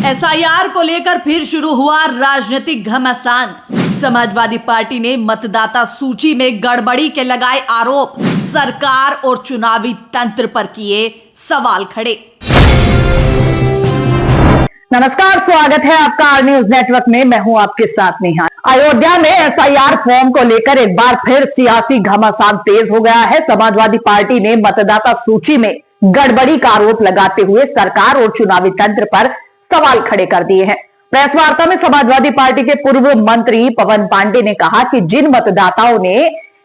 SIR को लेकर फिर शुरू हुआ राजनीतिक घमासान। समाजवादी पार्टी ने मतदाता सूची में गड़बड़ी के लगाए आरोप, सरकार और चुनावी तंत्र पर किए सवाल खड़े। नमस्कार, स्वागत है आपका आर न्यूज नेटवर्क में। मैं हूं आपके साथ नेहा। अयोध्या में एसआईआर फॉर्म को लेकर एक बार फिर सियासी घमासान तेज हो गया है। समाजवादी पार्टी ने मतदाता सूची में गड़बड़ी का आरोप लगाते हुए सरकार और चुनावी तंत्र पर सवाल खड़े कर दिए हैं। प्रेस वार्ता में समाजवादी पार्टी के पूर्व मंत्री पवन पांडे ने कहा कि जिन मतदाताओं ने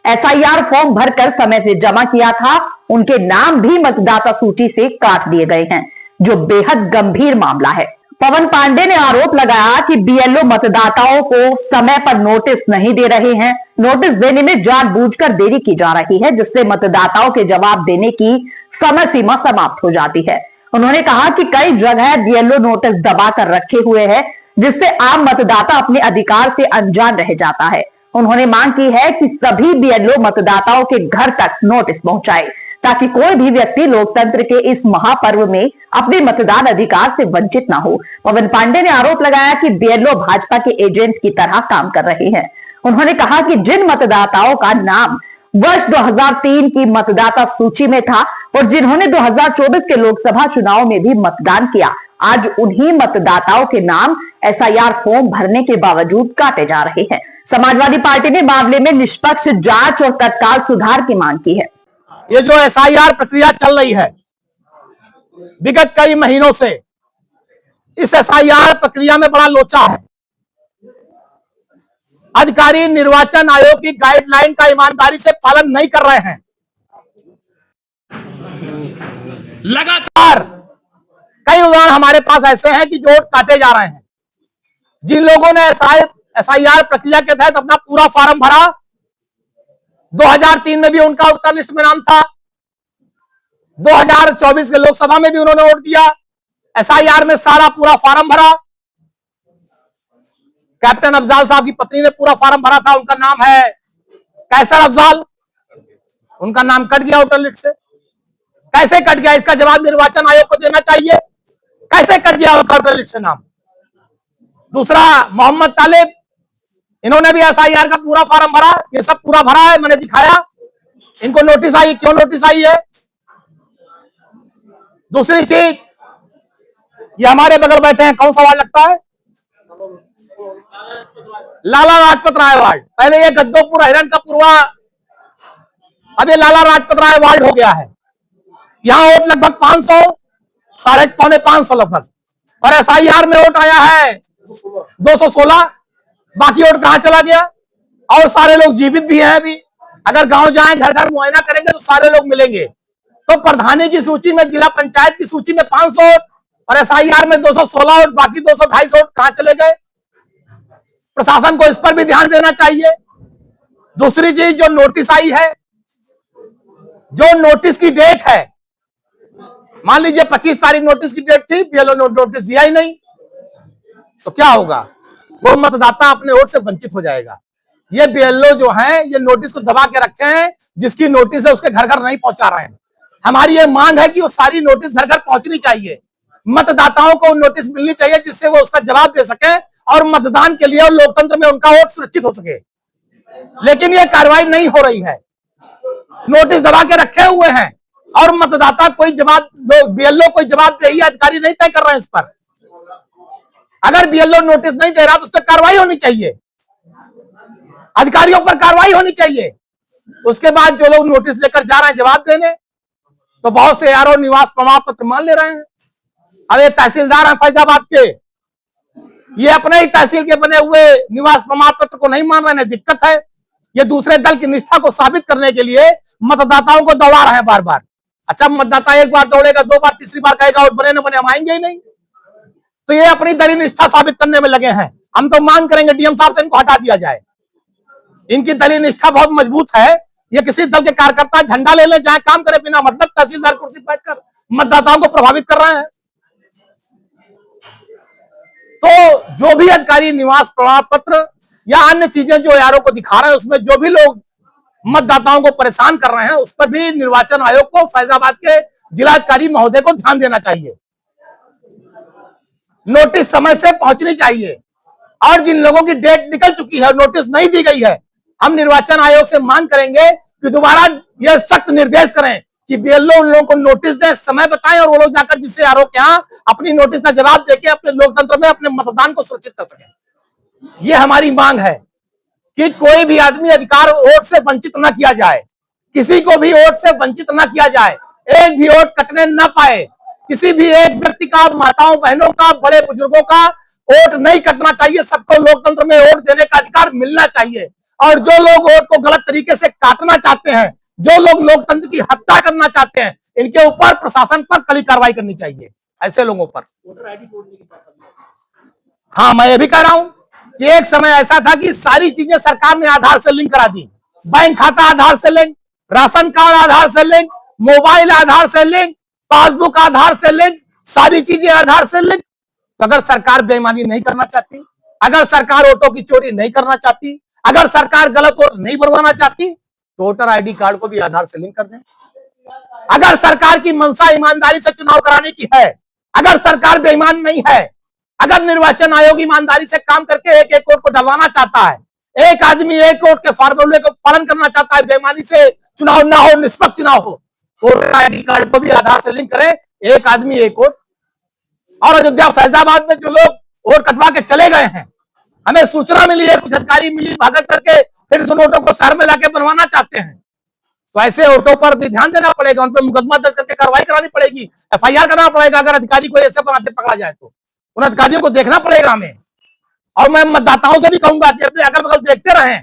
एसआईआर फॉर्म भरकर समय से जमा किया था, उनके नाम भी मतदाता सूची से काट दिए गए हैं, जो बेहद गंभीर मामला है। पवन पांडे ने आरोप लगाया कि बीएलओ मतदाताओं को समय पर नोटिस नहीं दे रहे हैं। नोटिस देने में जानबूझकर देरी की जा रही है, जिससे मतदाताओं के जवाब देने की समय सीमा समाप्त हो जाती है। उन्होंने कहा कि कई जगह बीएलओ नोटिस दबा कर रखे हुए हैं, जिससे आम मतदाता अपने अधिकार से अनजान रह जाता है। उन्होंने मांग की है कि सभी बीएलओ मतदाताओं के घर तक नोटिस पहुंचाए, ताकि कोई भी व्यक्ति लोकतंत्र के इस महापर्व में अपने मतदान अधिकार से वंचित ना हो। पवन पांडे ने आरोप लगाया कि बीएलओ भाजपा के एजेंट की तरह काम कर रहे हैं। उन्होंने कहा कि जिन मतदाताओं का नाम वर्ष 2003 की मतदाता सूची में था और जिन्होंने 2024 के लोकसभा चुनाव में भी मतदान किया, आज उन्हीं मतदाताओं के नाम एसआईआर फॉर्म भरने के बावजूद काटे जा रहे हैं। समाजवादी पार्टी ने मामले में निष्पक्ष जांच और तत्काल सुधार की मांग की है। ये जो एसआईआर प्रक्रिया चल रही है विगत कई महीनों से, इस एसआईआर प्रक्रिया में बड़ा लोचा है। अधिकारी निर्वाचन आयोग की गाइडलाइन का ईमानदारी से पालन नहीं कर रहे हैं। लगातार कई उदाहरण हमारे पास ऐसे हैं कि जो वोट काटे जा रहे हैं। जिन लोगों ने एसआईआर प्रक्रिया के तहत अपना पूरा फॉर्म भरा, 2003 में भी उनका वोटर लिस्ट में नाम था, 2024 के लोकसभा में भी उन्होंने वोट दिया, एसआईआर में सारा पूरा फॉर्म भरा। कैप्टन अफजाल साहब की पत्नी ने पूरा फॉर्म भरा था, उनका नाम है कैसर अफजाल, उनका नाम कट गया वोटर लिस्ट से। कैसे कट गया, इसका जवाब निर्वाचन आयोग को देना चाहिए। कैसे कट गया वोटर लिस्ट से नाम? दूसरा, मोहम्मद तालिब, इन्होंने भी एसआईआर का पूरा फॉर्म भरा, ये सब पूरा भरा है, मैंने दिखाया। इनको नोटिस आई, क्यों नोटिस आई है? दूसरी चीज, ये हमारे बगल बैठे हैं, कौन सवाल लगता है? लाला लाजपत राय वार्ड, पहले ये गद्दोपुर हिरणकापुर, अब ये लाला लाजपत राय वार्ड हो गया है। यहां वोट लगभग 500, 450 लगभग, और एसआईआर में वोट आया है 216। बाकी वोट कहां चला गया? और सारे लोग जीवित भी हैं अभी। अगर गांव जाएं, घर घर मुआयना करेंगे तो सारे लोग मिलेंगे। तो प्रधानी की सूची में, जिला पंचायत की सूची में 500 वोट और एसआईआर में 216 वोट, बाकी 228 वोट कहां चले गए? प्रशासन को इस पर भी ध्यान देना चाहिए। दूसरी चीज, जो नोटिस आई है, जो नोटिस की डेट है, मान लीजिए 25 तारीख नोटिस की डेट थी, बीएलओ नोटिस दिया ही नहीं, तो क्या होगा? वो मतदाता अपने वोट से वंचित हो जाएगा। ये बीएलओ जो हैं, ये नोटिस को दबा के रखे हैं, जिसकी नोटिस है उसके घर घर नहीं पहुंचा रहे हैं। हमारी ये मांग है कि वो सारी नोटिस घर घर पहुंचनी चाहिए, मतदाताओं को नोटिस मिलनी चाहिए, जिससे वो उसका जवाब दे सके और मतदान के लिए और लोकतंत्र में उनका वोट सुरक्षित हो सके। लेकिन ये कार्रवाई नहीं हो रही है, नोटिस दबा के रखे हुए हैं और मतदाता कोई जवाब, बीएलओ कोई जवाब दे, अधिकारी नहीं तय कर रहे हैं इस पर। अगर बीएलओ नोटिस नहीं दे रहा तो उस पर कार्रवाई होनी चाहिए, अधिकारियों पर कार्रवाई होनी चाहिए। उसके बाद जो लोग नोटिस लेकर जा रहे हैं जवाब देने, तो बहुत से यारों निवास प्रमाण पत्र मान ले रहे हैं। अब ये तहसीलदार हैं फैजाबाद के, ये अपने ही तहसील के बने हुए निवास प्रमाण पत्र को नहीं मान रहे हैं, दिक्कत है। ये दूसरे दल की निष्ठा को साबित करने के लिए मतदाताओं को दौड़ा रहे हैं बार बार। अच्छा, मतदाता एक बार दौड़ेगा, 2 बार, तीसरी बार कहेगा वोट बने न बने, हम आएंगे ही नहीं। तो ये अपनी दलील निष्ठा साबित करने में लगे हैं। हम तो मांग करेंगे डीएम साहब से इनको हटा दिया जाए। इनकी दलील निष्ठा बहुत मजबूत है। ये किसी दल के कार्यकर्ता झंडा ले ले, जाए काम करे, बिना मतलब तहसीलदार कुर्सी बैठकर मतदाताओं को प्रभावित कर रहे हैं। तो जो भी अधिकारी निवास प्रमाण पत्र या अन्य चीजें जो यारों को दिखा रहे हैं, उसमें जो भी लोग मतदाताओं को परेशान कर रहे हैं, उस पर भी निर्वाचन आयोग को, फैजाबाद के जिलाधिकारी महोदय को ध्यान देना चाहिए। नोटिस समय से पहुंचनी चाहिए। और जिन लोगों की डेट निकल चुकी है, नोटिस नहीं दी गई है, हम निर्वाचन आयोग से मांग करेंगे कि दोबारा यह सख्त निर्देश करें कि बीएलओ उन लोगों को नोटिस दें, समय बताएं और वो लोग जाकर जिससे आरोप यहाँ अपनी नोटिस का जवाब देके अपने लोकतंत्र में अपने मतदान को सुरक्षित कर सकें। ये हमारी मांग है कि कोई भी आदमी अधिकार वोट से वंचित न किया जाए, किसी को भी वोट से वंचित न किया जाए, एक भी वोट कटने न पाए, किसी भी एक व्यक्ति का, माताओं बहनों का, बड़े बुजुर्गों का वोट नहीं कटना चाहिए। सबको लोकतंत्र में वोट देने का अधिकार मिलना चाहिए। और जो लोग वोट को गलत तरीके से काटना चाहते हैं, जो लोग लोकतंत्र की हत्या करना चाहते हैं, इनके ऊपर प्रशासन पर कड़ी कार्रवाई करनी चाहिए। ऐसे लोगों पर हाँ, मैं ये भी कह रहा हूं कि एक समय ऐसा था कि सारी चीजें सरकार ने आधार से लिंक करा दी। बैंक खाता आधार से लिंक, राशन कार्ड आधार से लिंक, मोबाइल आधार से लिंक, पासबुक आधार से लिंक, सारी चीजें आधार से लिंक। तो अगर सरकार बेईमानी नहीं करना चाहती, अगर सरकार वोटों की चोरी नहीं करना चाहती, अगर सरकार गलत वोट नहीं बनवाना चाहती, तो वोटर आईडी कार्ड को भी आधार से लिंक कर दें। अगर सरकार की मंशा ईमानदारी से चुनाव कराने की है, अगर सरकार बेईमान नहीं है, अगर निर्वाचन आयोग ईमानदारी से काम करके एक एक वोट को डलवाना चाहता है, एक आदमी एक वोट के फॉर्मूले को पालन करना चाहता है, बेईमानी से चुनाव ना हो, निष्पक्ष चुनाव हो, वोटर आईडी कार्ड को भी आधार से लिंक करें, एक आदमी एक वोट। और अयोध्या फैजाबाद में जो लोग वोट कटवा के चले गए हैं, हमें सूचना मिली है, कुछ अधिकारी मिली भागत करके फिर उन वोटों को शहर में लाके बनवाना चाहते हैं। तो ऐसे वोटों पर भी ध्यान देना पड़ेगा, उन पर मुकदमा दर्ज करके कार्रवाई करानी पड़ेगी, एफआईआर करना पड़ेगा। अगर अधिकारी को ऐसे बनाते पकड़ा जाए तो उन अधिकारियों को देखना पड़ेगा हमें। और मैं मतदाताओं से भी कहूंगा कि अपने अगल बगल देखते रहें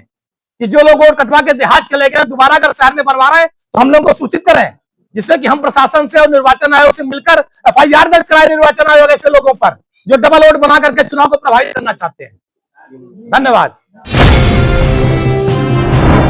कि जो लोग वोट कटवा के देहात चले गए, दोबारा अगर शहर में बनवा रहे हैं तो हम लोग को सूचित करें, जिससे कि हम प्रशासन से और निर्वाचन आयोग से मिलकर एफआईआर दर्ज कराए निर्वाचन आयोग ऐसे लोगों पर जो डबल वोट बना करके चुनाव को प्रभावित करना चाहते हैं। धन्यवाद।